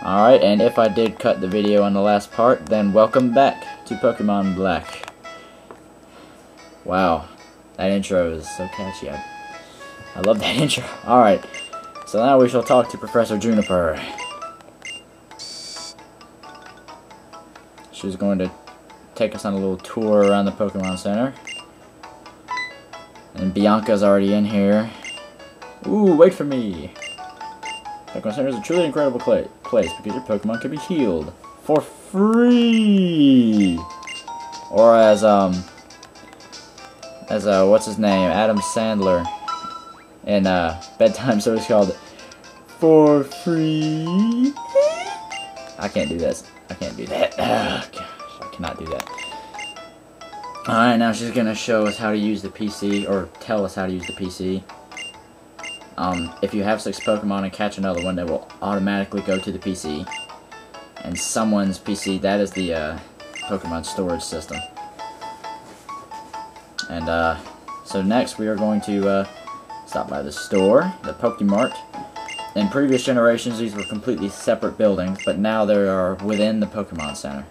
Alright, and if I did cut the video on the last part, then welcome back to Pokemon Black. Wow, that intro is so catchy. I love that intro. Alright, so now we shall talk to Professor Juniper. She's going to take us on a little tour around the Pokemon Center. And Bianca's already in here. Ooh, wait for me! Pokemon Center is a truly incredible place because your Pokemon can be healed for free. Or as what's his name, Adam Sandler in Bedtime Stories called for free. I can't do this. I can't do that. Oh, gosh, I cannot do that. Alright, now she's gonna show us how to use the PC, or tell us how to use the PC. If you have 6 Pokemon and catch another one, they will automatically go to the PC. And someone's PC, that is the Pokemon storage system. And so next we are going to stop by the store, the Pokemart. In previous generations these were completely separate buildings, but now they are within the Pokemon Center.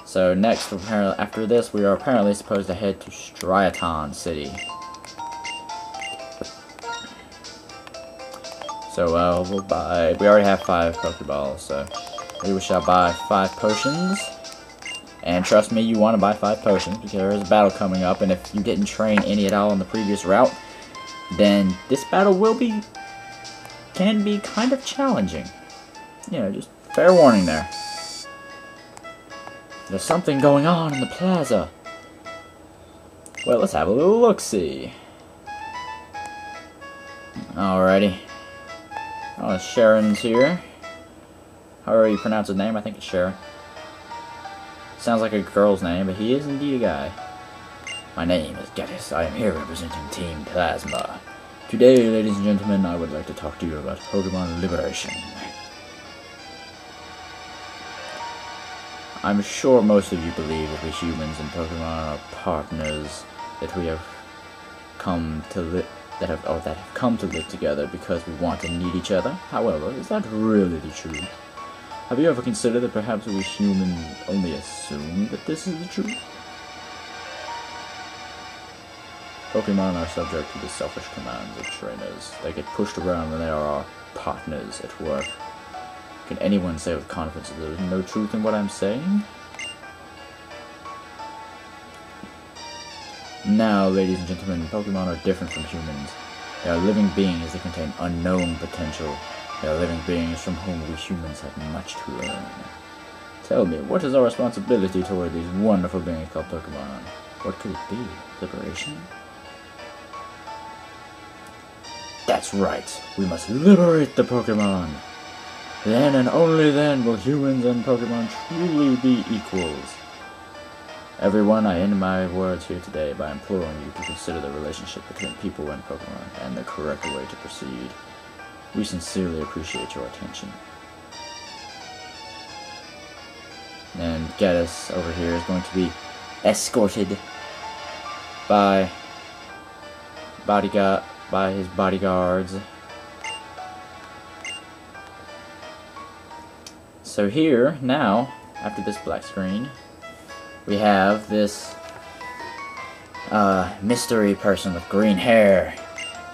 So next, after this, we are apparently supposed to head to Striaton City. So we'll buy, we already have 5 Pokeballs, so we shall buy 5 potions. And trust me, you want to buy 5 potions because there is a battle coming up, and if you didn't train any at all on the previous route, then this battle can be kind of challenging. You know, just fair warning there. There's something going on in the plaza. Well, let's have a little look-see. Alrighty. Oh, Sharon's here. However you pronounce his name, I think it's Sharon. Sounds like a girl's name, but he is indeed a guy. My name is Gaddis. I am here representing Team Plasma. Today, ladies and gentlemen, I would like to talk to you about Pokemon Liberation. I'm sure most of you believe that we humans and Pokemon are partners, that we have come to live. That have come to live together because we want and need each other. However, is that really the truth? Have you ever considered that perhaps we humans only assume that this is the truth? Pokemon are subject to the selfish commands of trainers. They get pushed around when they are our partners at work. Can anyone say with confidence that there is no truth in what I'm saying? Now, ladies and gentlemen, Pokemon are different from humans. They are living beings that contain unknown potential. They are living beings from whom we humans have much to learn. Tell me, what is our responsibility toward these wonderful beings called Pokemon? What could it be? Liberation? That's right, we must liberate the Pokemon! Then and only then will humans and Pokemon truly be equals. Everyone, I end my words here today by imploring you to consider the relationship between people and Pokemon and the correct way to proceed. We sincerely appreciate your attention. And Gaddis over here is going to be escorted by his bodyguards. So here, now, after this black screen, we have this mystery person with green hair.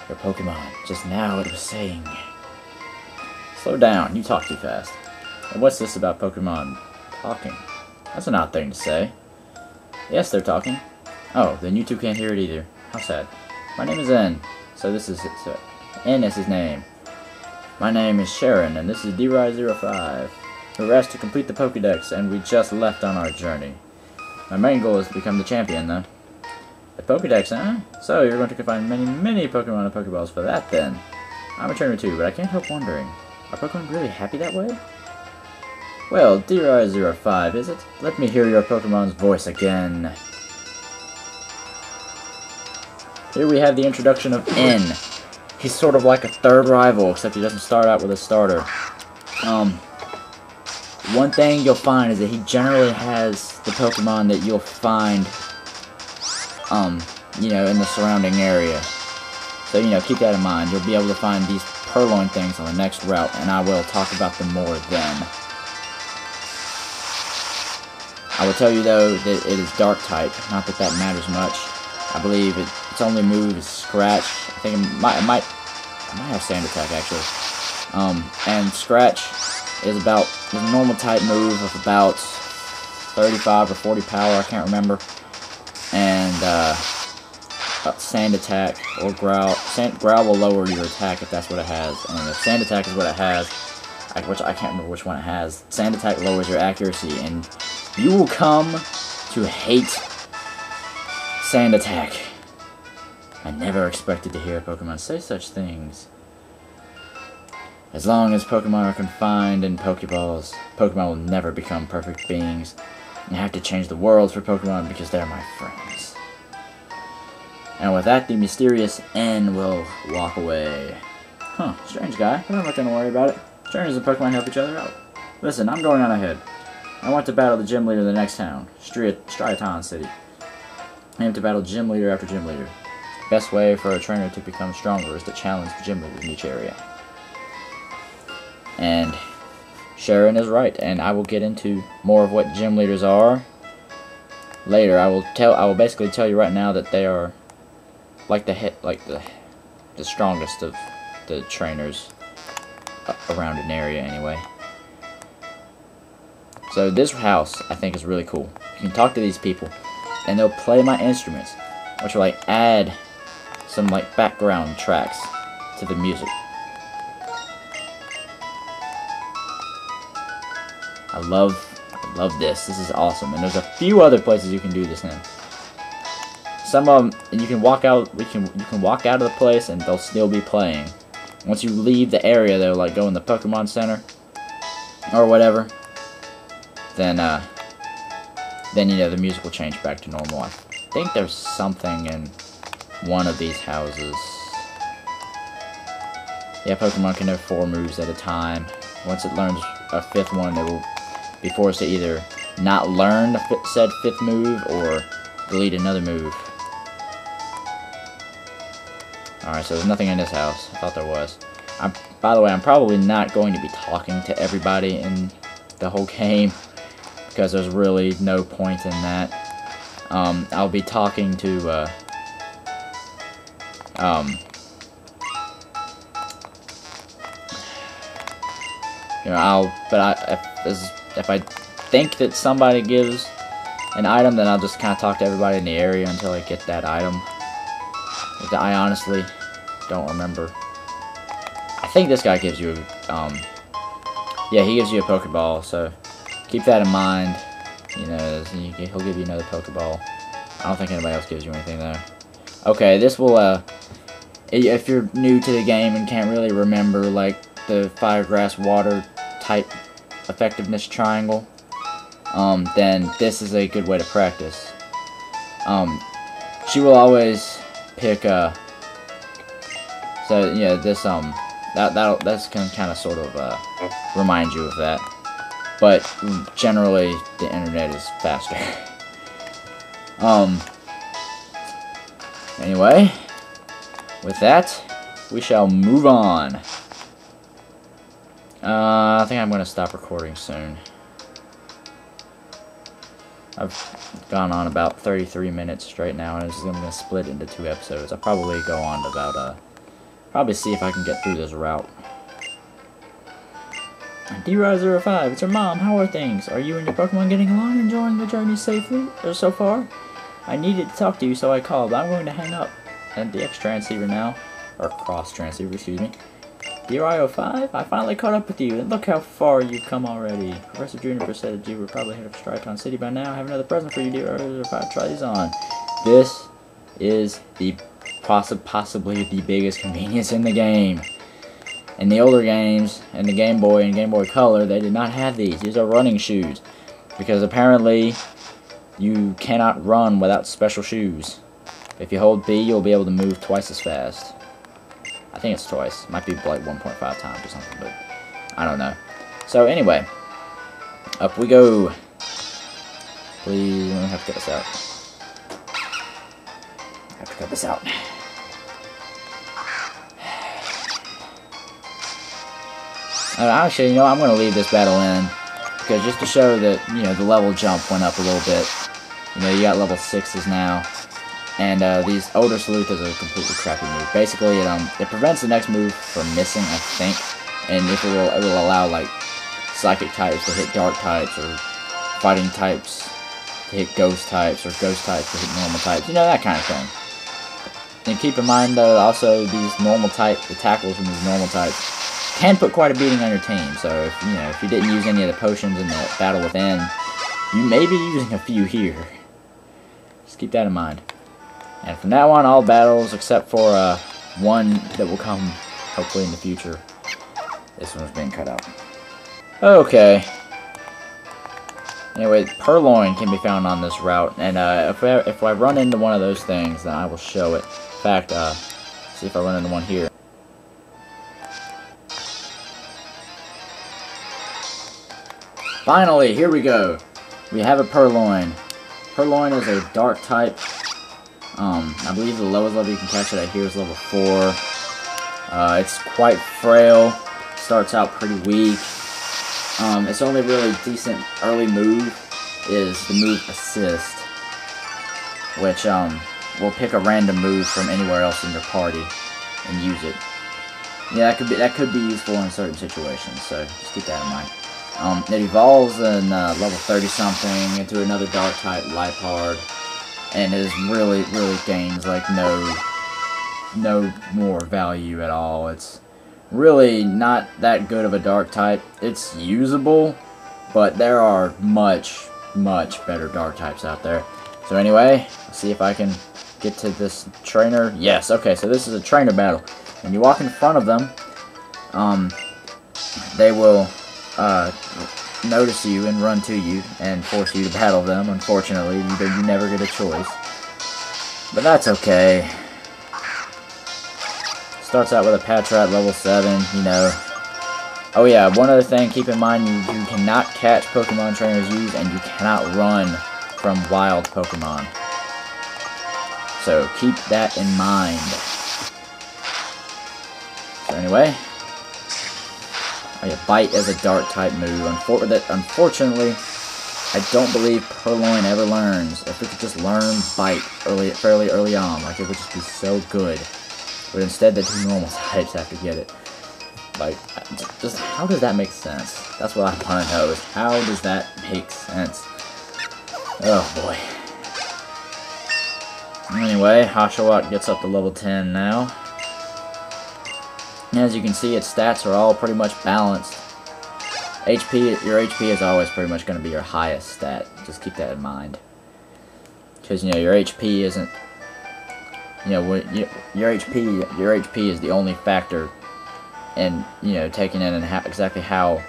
Your Pokemon. Just now it was saying. Slow down, you talk too fast. And what's this about Pokemon talking? That's an odd thing to say. Yes, they're talking. Oh, then you two can't hear it either. How sad. My name is N. So this is N is his name. My name is Sharon, and this is D-Ride05. We were asked to complete the Pokédex, and we just left on our journey. My main goal is to become the champion, though. The Pokédex, huh? So, you're going to find many Pokemon and Pokeballs for that, then. I'm a trainer too, but I can't help wondering. Are Pokemon really happy that way? Well, D-Ride05, is it? Let me hear your Pokemon's voice again. Here we have the introduction of N. He's sort of like a third rival, except he doesn't start out with a starter. One thing you'll find is that he generally has the Pokemon that you'll find, you know, in the surrounding area. So, you know, keep that in mind. You'll be able to find these purloin things on the next route, and I will talk about them more then. I will tell you though that it is dark type, not that that matters much. I believe its only move is Scratch. I think it might have Sand Attack actually. And Scratch is about a normal type move of about 35 or 40 power, I can't remember. And Sand Attack or Growl. Growl will lower your attack if that's what it has. And if Sand Attack is what it has, which I can't remember which one it has, Sand Attack lowers your accuracy, and you will come to hate Sand Attack. I never expected to hear a Pokemon say such things. As long as Pokemon are confined in Pokeballs, Pokemon will never become perfect beings. I have to change the world for Pokemon because they're my friends. And with that, the mysterious N will walk away. Huh, strange guy, but I'm not going to worry about it. Strangers and Pokemon help each other out. Listen, I'm going on ahead. I want to battle the gym leader of the next town, Striaton City. I aim to battle gym leader after gym leader. Best way for a trainer to become stronger is to challenge the gym leaders in each area. And Sharon is right, and I will get into more of what gym leaders are later. I will basically tell you right now that they are like the strongest of the trainers around an area anyway. So this house I think is really cool. You can talk to these people and they'll play my instruments, which will like add some like background tracks to the music. I love this. This is awesome. And there's a few other places you can do this in. Some of them, and you can walk out. You can walk out of the place, and they'll still be playing. Once you leave the area, they'll like go in the Pokemon Center or whatever. Then you know the music will change back to normal. I think there's something in one of these houses. Yeah, Pokemon can have 4 moves at a time. Once it learns a 5th one, it will be forced to either not learn said 5th move or delete another move. Alright, so there's nothing in this house. I thought there was. By the way, I'm probably not going to be talking to everybody in the whole game, because there's really no point in that. I'll be talking to, you know, if I think that somebody gives an item, then I'll just kind of talk to everybody in the area until I get that item. I honestly don't remember. I think this guy gives you, yeah, he gives you a Pokeball, so keep that in mind. You know, he'll give you another Pokeball. I don't think anybody else gives you anything there. Okay, this will, if you're new to the game and can't really remember, like, the Fire, Grass, Water type effectiveness triangle, then this is a good way to practice. She will always pick, so, yeah, this, that's gonna kind of sort of, remind you of that. But, generally, the internet is faster. Anyway, with that, we shall move on. I think I'm going to stop recording soon. I've gone on about 33 minutes straight now, and I'm going to split into 2 episodes. I'll probably go on to about, probably see if I can get through this route. D-Ride05, it's her mom. How are things? Are you and your Pokemon getting along, enjoying the journey safely, or so far? I needed to talk to you, so I called. I'm going to hang up at the X-Transceiver now. Or Cross-Transceiver, excuse me. D-Ride05, I finally caught up with you, and look how far you've come already. Professor Juniper said that you were probably head of Striaton City by now. I have another present for you, D-Ride05. Try these on. This is the possibly the biggest convenience in the game. In the older games, in the Game Boy and Game Boy Color, they did not have these. These are running shoes. Because apparently, you cannot run without special shoes. If you hold B, you'll be able to move twice as fast. I think it's twice. It might be like 1.5 times or something, but I don't know. So anyway, up we go. Please, I have to cut this out. I have to cut this out. Actually, you know, I'm going to leave this battle in, because just to show that, you know, the level jump went up a little bit. You know, you got level 6s now, and these older Sleuth is a completely crappy move. Basically, it prevents the next move from missing, I think, and it will allow, like, psychic types to hit dark types, or fighting types to hit ghost types, or ghost types to hit normal types, you know, that kind of thing. And keep in mind, also, these normal type, the tackles from these normal types can put quite a beating on your team. So if you didn't use any of the potions in the battle within, you may be using a few here. Just keep that in mind. And from now on, all battles except for one that will come hopefully in the future. This one's being cut out. Okay. Anyway, purloin can be found on this route, and if I run into one of those things, then I will show it. In fact, see if I run into one here. Finally, here we go. We have a purloin. Purloin is a dark type. I believe the lowest level you can catch it at here is level 4. It's quite frail. Starts out pretty weak. Its only really decent early move is the move Assist, which will pick a random move from anywhere else in your party and use it. Yeah, that could be useful in certain situations, so just keep that in mind. It evolves in level 30-something into another dark type, Lipard, and is really gains like no more value at all. It's really not that good of a dark type. It's usable, but there are much better dark types out there. So anyway, let's see if I can get to this trainer. Yes, okay, so this is a trainer battle. When you walk in front of them, they will notice you and run to you and force you to battle them. Unfortunately, you never get a choice. But that's okay. Starts out with a Patrat level 7, you know. Oh yeah, one other thing, keep in mind, you cannot catch Pokemon trainers use, and you cannot run from wild Pokemon. So keep that in mind. So anyway, oh yeah, Bite is a dark type move. Unfortunately, I don't believe Purloin ever learns. If it could just learn Bite fairly early on, like it would just be so good. But instead, the two normal types have to get it. Like, just how does that make sense? That's what I want to know, is how does that make sense? Oh boy. Anyway, Oshawott gets up to level 10 now. As you can see, its stats are all pretty much balanced. Your HP is always pretty much going to be your highest stat. Just keep that in mind. Because, you know, your HP isn't... You know, your HP is the only factor in, you know, taking in and exactly how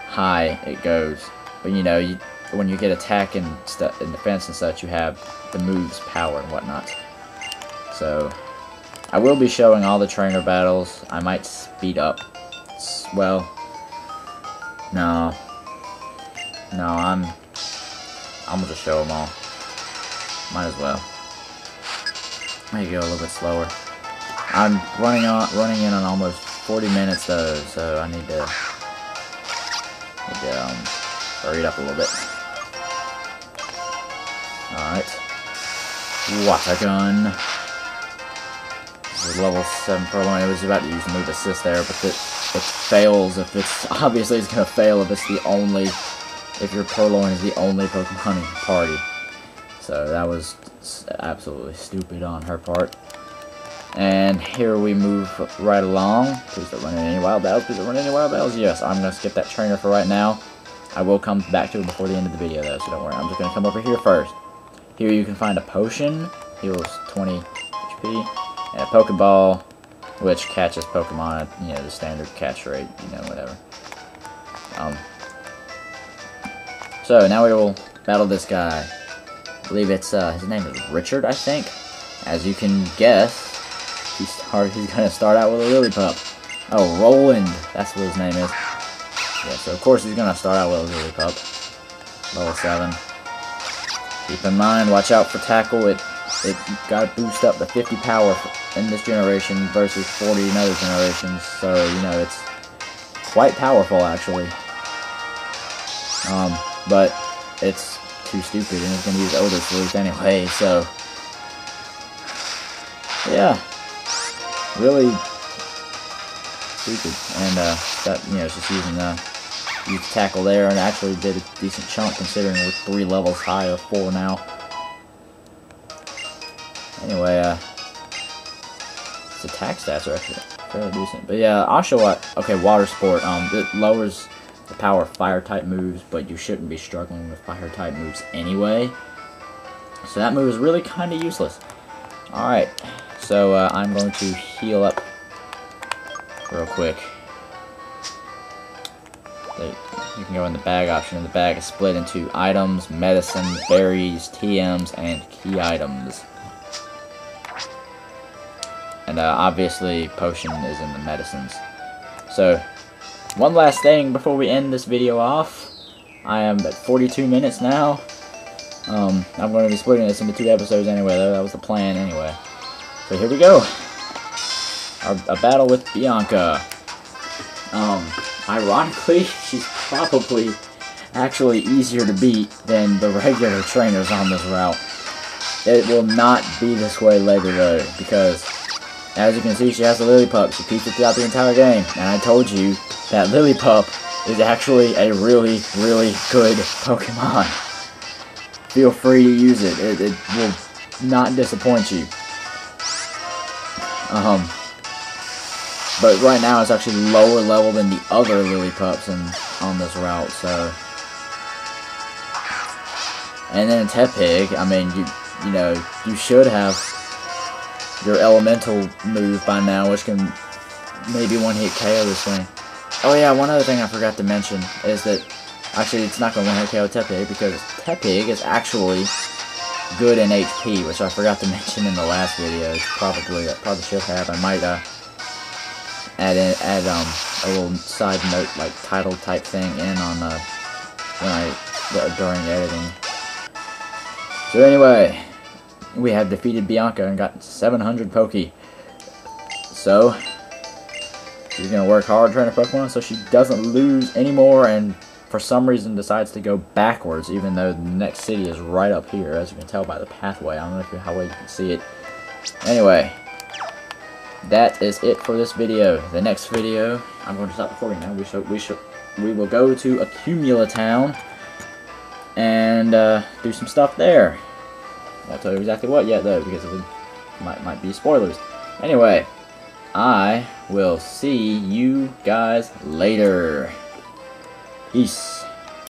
high it goes. But, you know, when you get attack and defense and such, you have the move's power and whatnot. So, I will be showing all the trainer battles. I might speed up. Well, no, I'm gonna just show them all. Might as well. Maybe go a little bit slower. I'm running in on almost 40 minutes though, so I need to hurry it up a little bit. Alright. Water gun. This is level 7 Purloin. It was about to use the move Assist there, but it fails if it's... Obviously it's going to fail if it's the only... If your Purloin is the only Pokemon in your party. So that was absolutely stupid on her part. And here we move right along. Please don't run into any wild battles. Please don't run into any wild battles. Yes, I'm going to skip that trainer for right now. I will come back to it before the end of the video though, so don't worry. I'm just going to come over here first. Here you can find a potion. Heals 20 HP. And a Pokeball, which catches Pokemon at, you know, the standard catch rate, you know, whatever. So now we will battle this guy. I believe it's, his name is Richard, I think. As you can guess, he's going to start out with a Lillipup. Oh, Roland, that's what his name is. Yeah, so of course he's going to start out with a Lillipup. Level 7. Keep in mind, watch out for Tackle. It got to boost up to 50 power in this generation versus 40 in other generations. So, you know, quite powerful, actually. But it's too stupid, and it's going to use Odor's Roost anyway, so... yeah. Really stupid. And, that, you know, it's just using, used tackle there, and actually did a decent chunk, considering we're 3 levels high, or 4 now. Anyway, its attack stats are actually fairly decent. But yeah, Oshawott, okay, Water Sport, it lowers the power of fire-type moves, but you shouldn't be struggling with fire-type moves anyway. So that move is really kind of useless. Alright, so I'm going to heal up real quick. You can go in the bag option, and the bag is split into items, medicine, berries, TMs, and key items. And obviously, potion is in the medicines. So, one last thing before we end this video off. I am at 42 minutes now. I'm going to be splitting this into 2 episodes anyway, though. That was the plan anyway. So here we go. A battle with Bianca. Ironically, she's probably actually easier to beat than the regular trainers on this route. It will not be this way later, though, because... as you can see, she has a Lillipup. She keeps it throughout the entire game. And I told you that Lillipup is actually a really, really good Pokemon. Feel free to use it. It will not disappoint you. But right now it's actually lower level than the other Lillipups on this route, so... and then Tepig, I mean, you know, you should have your elemental move by now, which can maybe one-hit KO this thing. Oh yeah, one other thing I forgot to mention is that actually it's not going to one-hit KO Tepig, because Tepig is actually good in HP, which I forgot to mention in the last video. It's probably should have. I might add a little side note, like title type thing in on during editing. So anyway, we have defeated Bianca and got 700 Poke. So, she's going to work hard trying to Pokemon so she doesn't lose anymore, and for some reason decides to go backwards, even though the next city is right up here, as you can tell by the pathway. I don't know how well you can see it. Anyway, that is it for this video. The next video, I'm going to stop recording now. We will go to Accumula Town and do some stuff there. I won't tell you exactly what yet, though, because it might be spoilers. Anyway, I will see you guys later. Peace.